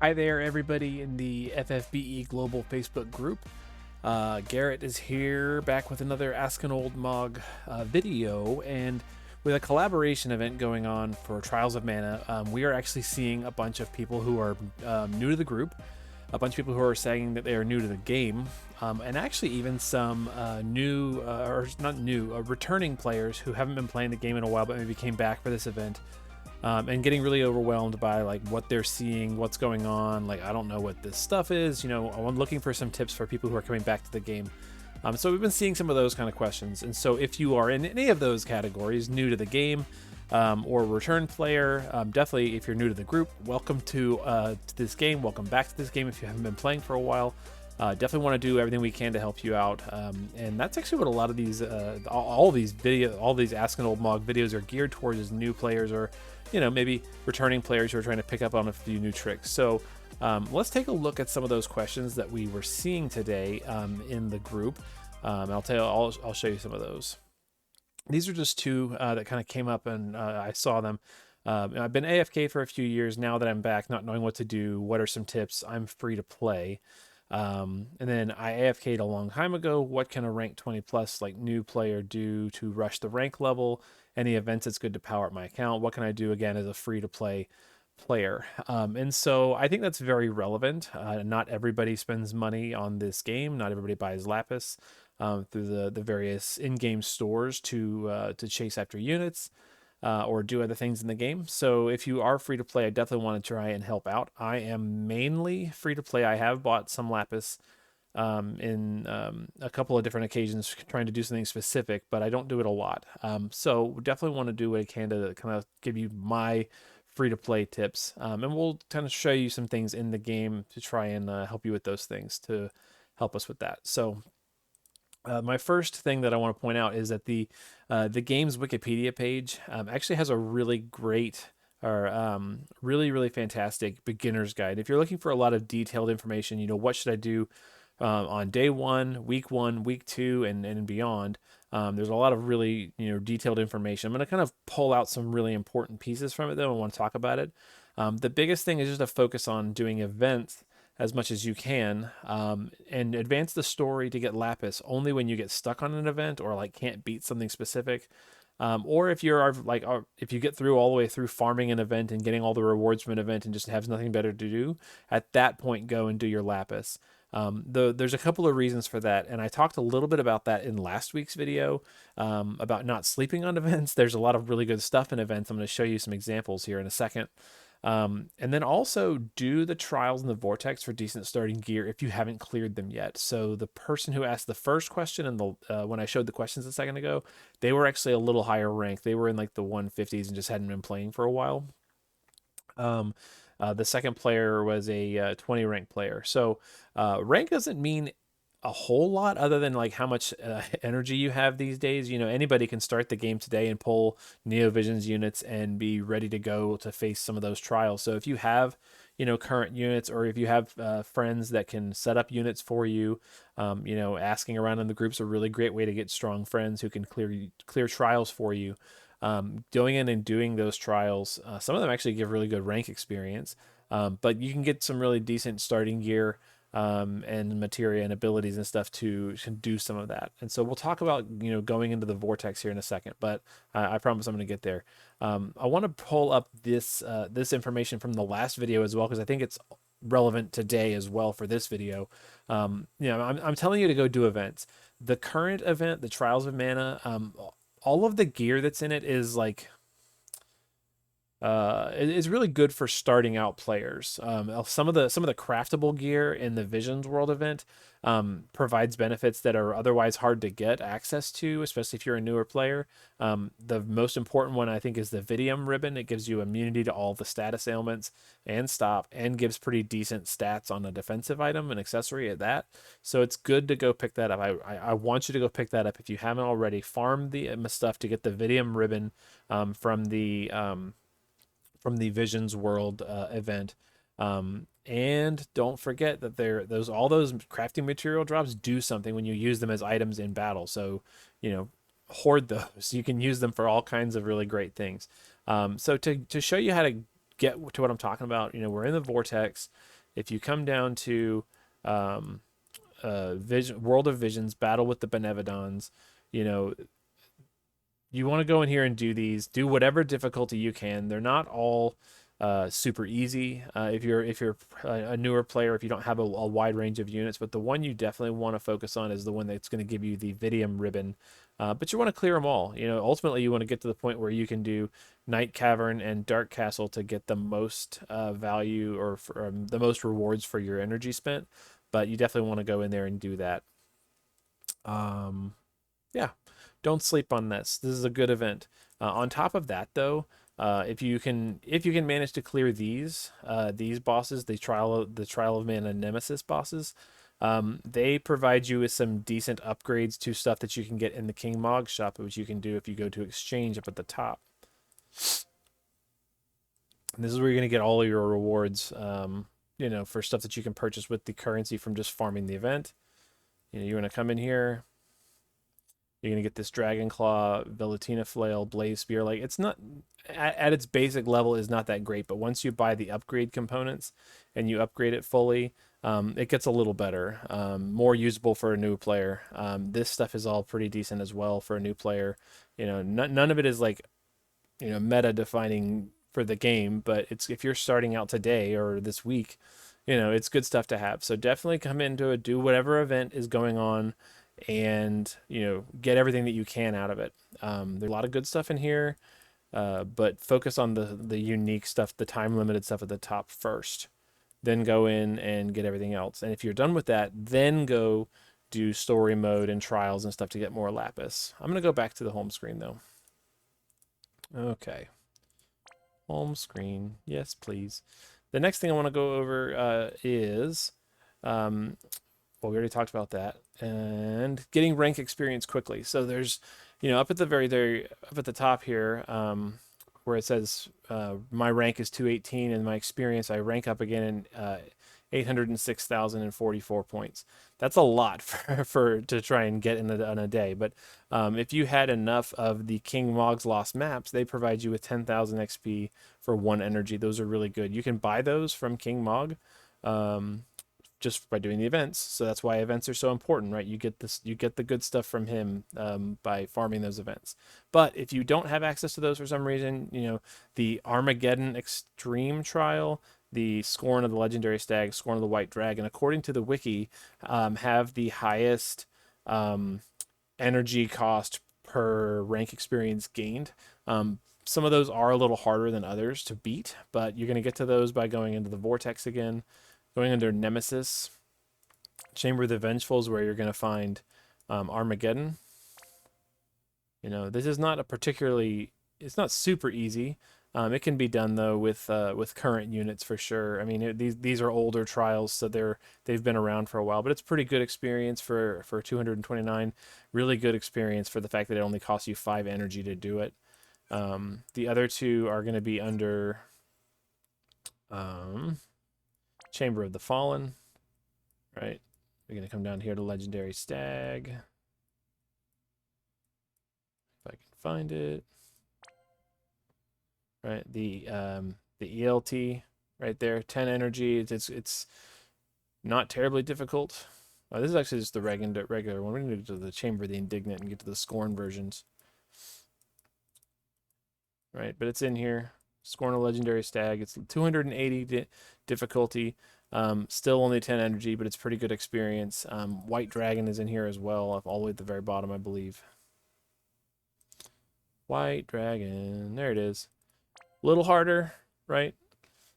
Hi there, everybody in the FFBE Global Facebook group. Garrett is here back with another Ask an Old Mog video, and with a collaboration event going on for Trials of Mana, we are actually seeing a bunch of people who are new to the group, a bunch of people who are saying that they are new to the game, and actually even some returning players who haven't been playing the game in a while but maybe came back for this event. And getting really overwhelmed by like what they're seeing, what's going on. Like, I don't know what this stuff is. I'm looking for some tips for people who are coming back to the game. So we've been seeing some of those kind of questions. And so if you are in any of those categories, new to the game or return player, definitely if you're new to the group, welcome to this game. Welcome back to this game if you haven't been playing for a while. Definitely want to do everything we can to help you out, and that's actually what a lot of these, all these Ask an Old Mog videos are geared towards, is new players or maybe returning players who are trying to pick up on a few new tricks. So let's take a look at some of those questions that we were seeing today in the group. I'll show you some of those. These are just two that kind of came up and I saw them. I've been AFK for a few years. Now that I'm back, not knowing what to do, what are some tips? I'm free to play. And then I AFK'd a long time ago. What can a rank 20 plus like new player do to rush the rank level? Any events it's good to power up my account? What can I do again as a free to play player? And so I think that's very relevant. Not everybody spends money on this game. Not everybody buys Lapis through the various in-game stores to chase after units. Or do other things in the game. So if you are free to play, I definitely want to try and help out. I am mainly free to play. I have bought some Lapis in a couple of different occasions trying to do something specific, but I don't do it a lot. So definitely want to do what I can to kind of give you my free to play tips. And we'll kind of show you some things in the game to try and help you with those things to help us with that. So my first thing that I want to point out is that the game's Wikipedia page actually has a really great or really fantastic beginner's guide. If you're looking for a lot of detailed information, what should I do on day 1, week 1, week 2, and beyond. There's a lot of really detailed information. I'm going to kind of pull out some really important pieces from it though. I want to talk about it. The biggest thing is just to focus on doing events as much as you can, and advance the story to get Lapis only when you get stuck on an event or like can't beat something specific. Or if if you get through all the way through farming an event and getting all the rewards from an event and just have nothing better to do, at that point go and do your Lapis. There's a couple of reasons for that, and I talked a little bit about that in last week's video about not sleeping on events. There's a lot of really good stuff in events. I'm going to show you some examples here in a second. And then also do the trials in the vortex for decent starting gear if you haven't cleared them yet. So the person who asked the first question and when I showed the questions a second ago, they were actually a little higher rank. They were in like the 150s and just hadn't been playing for a while. The second player was a 20 rank player. So rank doesn't mean a whole lot other than like how much energy you have these days. Anybody can start the game today and pull Neovision's units and be ready to go to face some of those trials. So if you have current units, or if you have friends that can set up units for you, asking around in the group's a really great way to get strong friends who can clear trials for you. Going in and doing those trials, some of them actually give really good rank experience, but you can get some really decent starting gear and materia and abilities and stuff to do some of that. And so we'll talk about going into the vortex here in a second, but I promise I'm going to get there. I want to pull up this information from the last video as well, because I think it's relevant today as well for this video. I'm telling you to go do events. The current event, the Trials of Mana, all of the gear that's in it is like it's really good for starting out players. Some of the craftable gear in the Visions World event provides benefits that are otherwise hard to get access to, especially if you're a newer player. The most important one, I think, is the Vidium ribbon. It gives you immunity to all the status ailments and stop, and gives pretty decent stats on a defensive item and accessory at that. So it's good to go pick that up. I want you to go pick that up if you haven't already. Farm the stuff to get the Vidium ribbon from the Visions World event. And don't forget that all those crafting material drops do something when you use them as items in battle. So, hoard those. You can use them for all kinds of really great things. So to show you how to get to what I'm talking about, we're in the vortex. if you come down to World of Visions, Battle with the Benevodons, you know, you want to go in here and do these. Do whatever difficulty you can. They're not all super easy if you're a newer player, if you don't have a wide range of units. But the one you definitely want to focus on is the one that's going to give you the Vidium ribbon. But you want to clear them all. You know, ultimately you want to get to the point where you can do Night Cavern and Dark Castle to get the most value or the most rewards for your energy spent. But you definitely want to go in there and do that. Yeah, don't sleep on this. This is a good event. On top of that, though, if you can manage to clear these bosses, the Trial of Mana Nemesis bosses, they provide you with some decent upgrades to stuff that you can get in the King Mog shop, which you can do if you go to exchange up at the top. And this is where you're going to get all of your rewards, for stuff that you can purchase with the currency from just farming the event. You want to come in here. You're going to get this Dragon Claw, Velutina Flail, Blaze Spear. Like, it's not, at its basic level, is not that great. But once you buy the upgrade components and you upgrade it fully, it gets a little better, more usable for a new player. This stuff is all pretty decent as well for a new player. None of it is like, meta defining for the game, but it's if you're starting out today or this week, it's good stuff to have. So definitely come into it, do whatever event is going on, and get everything that you can out of it. There's a lot of good stuff in here, but focus on the unique stuff, the time limited stuff at the top first, then go in and get everything else. And if you're done with that, then go do story mode and trials and stuff to get more lapis. I'm going to go back to the home screen though. Okay, home screen, yes please. The next thing I want to go over is well, we already talked about that, and getting rank experience quickly. So there's, up at the up at the top here, where it says my rank is 218, and my experience, I rank up again in 806,044 points. That's a lot for to try and get in a day. But if you had enough of the King Mog's Lost Maps, they provide you with 10,000 XP for 1 energy. Those are really good. You can buy those from King Mog. Just by doing the events. So that's why events are so important, right? You get the good stuff from him by farming those events. But if you don't have access to those for some reason, the Armageddon Extreme Trial, the Scorn of the Legendary Stag, Scorn of the White Dragon, according to the wiki, have the highest energy cost per rank experience gained. Some of those are a little harder than others to beat, but you're going to get to those by going into the Vortex again. Going under Nemesis, Chamber of the Vengeful is where you're going to find Armageddon. This is not it's not super easy. It can be done though with current units for sure. I mean, these are older trials, so they've been around for a while, but it's pretty good experience for 229. Really good experience for the fact that it only costs you 5 energy to do it. The other two are going to be under Chamber of the Fallen, right? We're going to come down here to Legendary Stag. If I can find it. Right, the ELT right there, 10 energy. It's not terribly difficult. Oh, this is actually just the regular one. We're going to go to the Chamber of the Indignant and get to the Scorn versions. Right, but it's in here. Scorn of Legendary Stag. It's 280 difficulty. Still only 10 energy, but it's pretty good experience. White Dragon is in here as well, all the way at the very bottom, I believe. White Dragon. There it is. A little harder, right?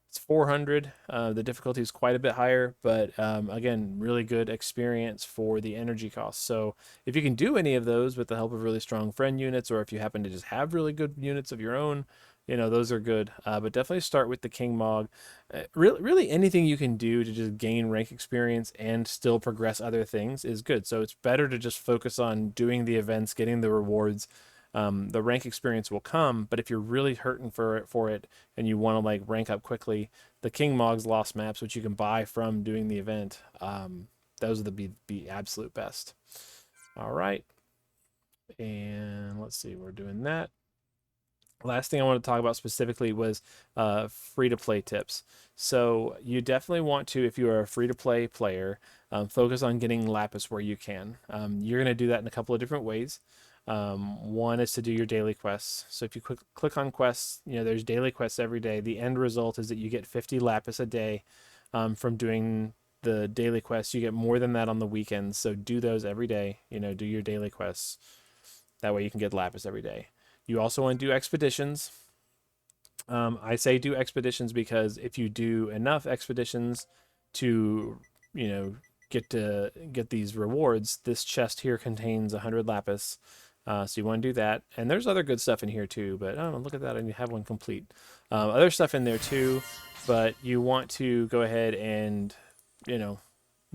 It's 400. The difficulty is quite a bit higher, but again, really good experience for the energy cost. So if you can do any of those with the help of really strong friend units, or if you happen to just have really good units of your own, those are good. But definitely start with the King Mog. Really anything you can do to just gain rank experience and still progress other things is good. So it's better to just focus on doing the events, getting the rewards. The rank experience will come, but if you're really hurting for it and you want to rank up quickly, the King Mog's Lost Maps, which you can buy from doing the event, those are the absolute best. All right, and let's see, we're doing that. Last thing I want to talk about specifically was free-to-play tips. So you definitely want to, if you are a free-to-play player, focus on getting Lapis where you can. You're going to do that in a couple of different ways. One is to do your daily quests. So if you click on quests, there's daily quests every day. The end result is that you get 50 Lapis a day from doing the daily quests. You get more than that on the weekends. So do those every day. Do your daily quests. That way you can get Lapis every day. You also want to do expeditions. I say do expeditions because if you do enough expeditions to, get these rewards, this chest here contains 100 Lapis. So you want to do that. And there's other good stuff in here too, but oh, look at that. I have one complete. Other stuff in there too, but you want to go ahead and,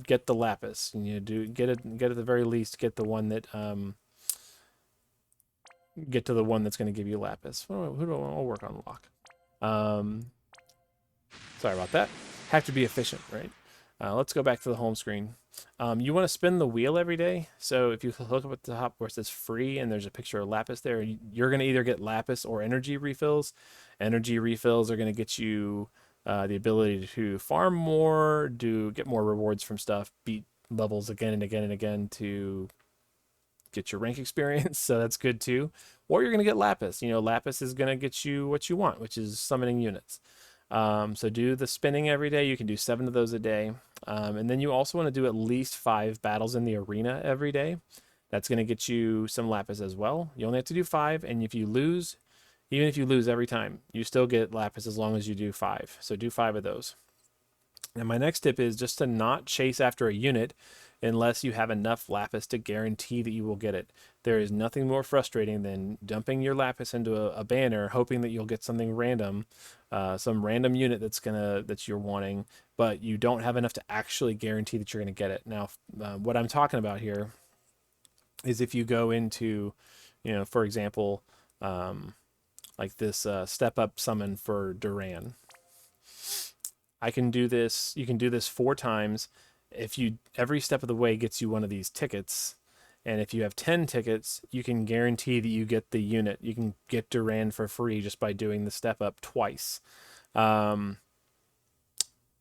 get the Lapis. And get at the very least, get the one that, get to the one that's going to give you Lapis. Who do I want to work on lock? Sorry about that. Have to be efficient, right? Let's go back to the home screen. You want to spin the wheel every day. So if you look up at the top where it says free and there's a picture of Lapis there, you're going to either get Lapis or energy refills. Energy refills are going to get you the ability to farm more, get more rewards from stuff, beat levels again and again and again to get your rank experience, so that's good too. Or you're going to get Lapis. Lapis is going to get you what you want, which is summoning units. So do the spinning every day. You can do 7 of those a day. And then you also want to do at least 5 battles in the arena every day. That's going to get you some Lapis as well. You only have to do 5, and if you lose, even if you lose every time, you still get Lapis as long as you do 5. So do 5 of those. And my next tip is just to not chase after a unit unless you have enough Lapis to guarantee that you will get it. There is nothing more frustrating than dumping your Lapis into a banner, hoping that you'll get something random, some random unit that you're wanting, but you don't have enough to actually guarantee that you're going to get it. Now, what I'm talking about here is if you go into, for example, like this step up summon for Duran. I can do this. You can do this 4 times. If every step of the way gets you one of these tickets, and if you have 10 tickets, you can guarantee that you get the unit. You can get Duran for free just by doing the step up twice.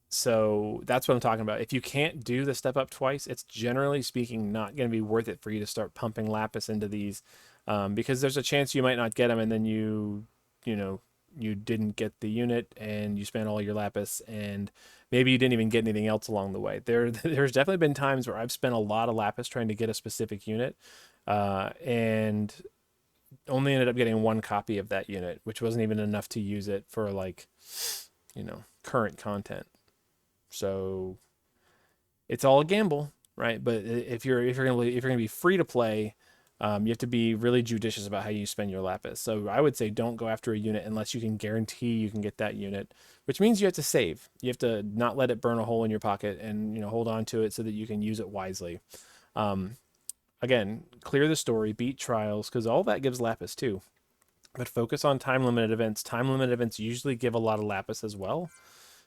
So that's what I'm talking about. If you can't do the step up twice, it's generally speaking not going to be worth it for you to start pumping Lapis into these, because there's a chance you might not get them, and then you didn't get the unit and you spent all your Lapis, and maybe you didn't even get anything else along the way. There's definitely been times where I've spent a lot of Lapis trying to get a specific unit, and only ended up getting 1 copy of that unit, which wasn't even enough to use it for current content. So it's all a gamble, right? But if you're gonna be free to play, you have to be really judicious about how you spend your Lapis. So I would say don't go after a unit unless you can guarantee you can get that unit, which means you have to save. You have to not let it burn a hole in your pocket, and hold on to it so that you can use it wisely. Again, clear the story, beat trials, because all that gives Lapis too. But focus on time limited events. Time limited events usually give a lot of Lapis as well.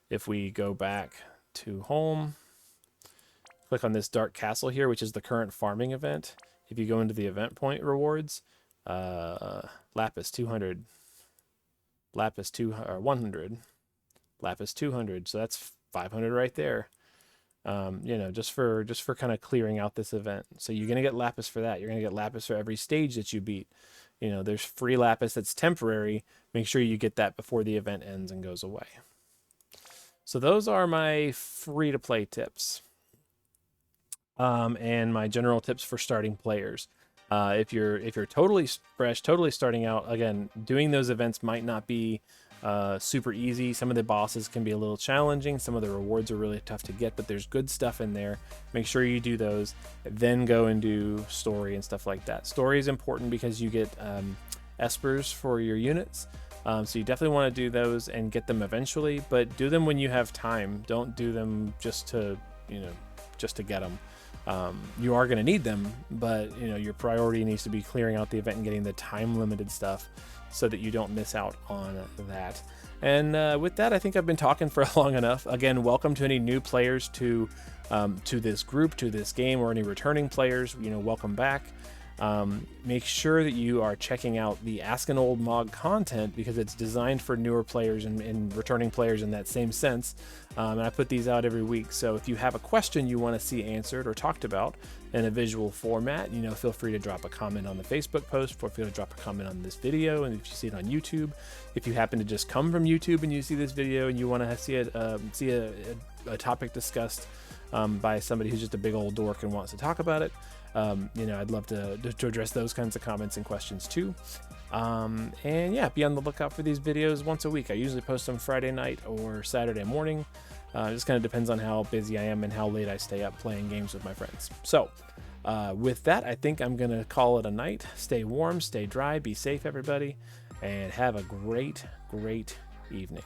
If we go back to home, click on this Dark Castle here, which is the current farming event. If you go into the event point rewards, Lapis 200, Lapis 100, Lapis 200. So that's 500 right there. Just for kind of clearing out this event. So you're gonna get Lapis for that. You're gonna get Lapis for every stage that you beat. There's free Lapis that's temporary. Make sure you get that before the event ends and goes away. So those are my free-to-play tips. And my general tips for starting players. If you're totally fresh, totally starting out, again, doing those events might not be super easy. Some of the bosses can be a little challenging. Some of the rewards are really tough to get, but there's good stuff in there. Make sure you do those, then go and do story and stuff like that. Story is important because you get espers for your units. So you definitely want to do those and get them eventually, but do them when you have time. Don't do them just to get them. You are going to need them, but your priority needs to be clearing out the event and getting the time limited stuff so that you don't miss out on that. And with that, I think I've been talking for long enough. Again, welcome to any new players to this group, to this game, or any returning players. Welcome back. Make sure that you are checking out the Ask an Old Mog content, because it's designed for newer players and returning players in that same sense. And I put these out every week. So if you have a question you want to see answered or talked about in a visual format, feel free to drop a comment on the Facebook post, feel free to drop a comment on this video. And if you see it on YouTube, if you happen to just come from YouTube and you see this video and you want to see a topic discussed by somebody who's just a big old dork and wants to talk about it, I'd love to address those kinds of comments and questions too. And yeah, be on the lookout for these videos once a week. I usually post them Friday night or Saturday morning. It just kind of depends on how busy I am and how late I stay up playing games with my friends. So with that, I think I'm going to call it a night. Stay warm, stay dry, be safe, everybody, and have a great, great evening.